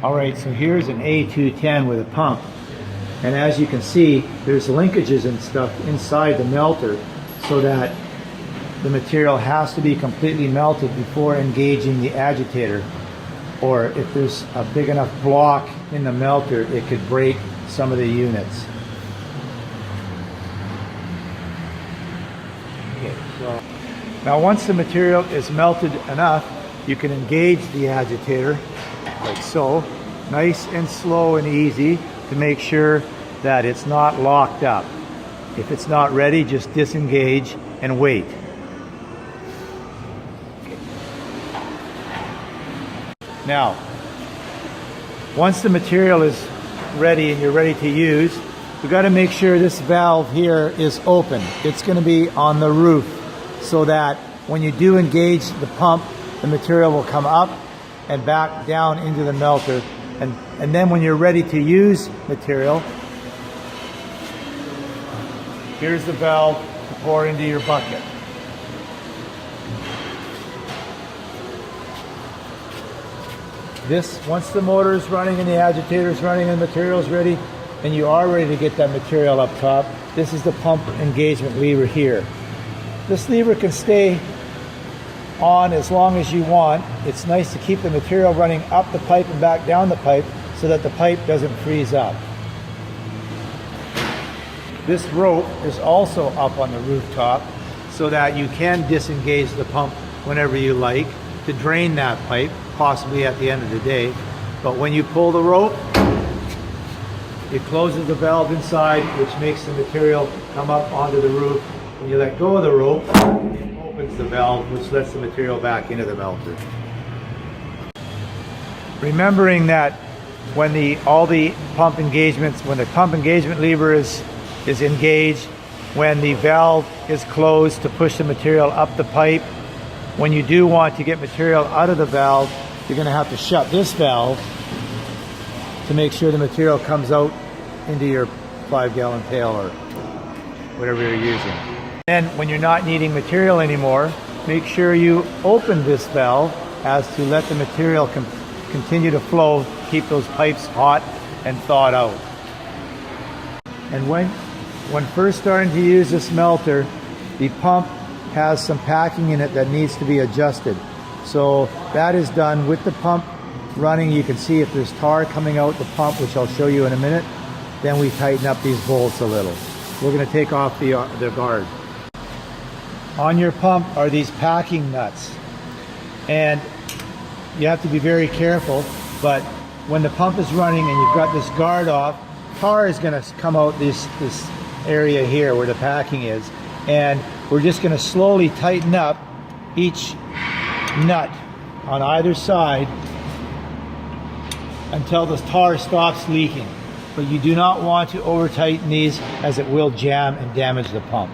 Alright, so here's an A210 with a pump. And as you can see, there's linkages and stuff inside the melter so that the material has to be completely melted before engaging the agitator. Or if there's a big enough block in the melter, it could break some of the units. Okay, so now once the material is melted enough, you can engage the agitator like so, nice and slow and easy to make sure that it's not locked up. If it's not ready, just disengage and wait. Now, once the material is ready and you're ready to use, we've got to make sure this valve here is open. It's going to be on the roof so that when you do engage the pump, the material will come up and back down into the melter. And then when you're ready to use material, here's the valve to pour into your bucket. This, once the motor is running and the agitator is running and the material is ready, and you are ready to get that material up top, this is the pump engagement lever here. This lever can stay on as long as you want. It's nice to keep the material running up the pipe and back down the pipe so that the pipe doesn't freeze up. This rope is also up on the rooftop so that you can disengage the pump whenever you like to drain that pipe, possibly at the end of the day. But when you pull the rope, it closes the valve inside, which makes the material come up onto the roof. When you let go of the rope, it opens the valve, which lets the material back into the melter. Remembering that when the pump engagement lever is engaged, when the valve is closed to push the material up the pipe, when you do want to get material out of the valve, you're going to have to shut this valve to make sure the material comes out into your 5-gallon pail or whatever you're using. And when you're not needing material anymore, make sure you open this valve as to let the material continue to flow, keep those pipes hot and thawed out. And when first starting to use this melter, the pump has some packing in it that needs to be adjusted. So that is done with the pump running. You can see if there's tar coming out the pump, which I'll show you in a minute. Then we tighten up these bolts a little. We're going to take off the guard. On your pump are these packing nuts. And you have to be very careful, but when the pump is running and you've got this guard off, tar is going to come out this area here where the packing is. And we're just going to slowly tighten up each nut on either side until the tar stops leaking. But you do not want to over tighten these, as it will jam and damage the pump.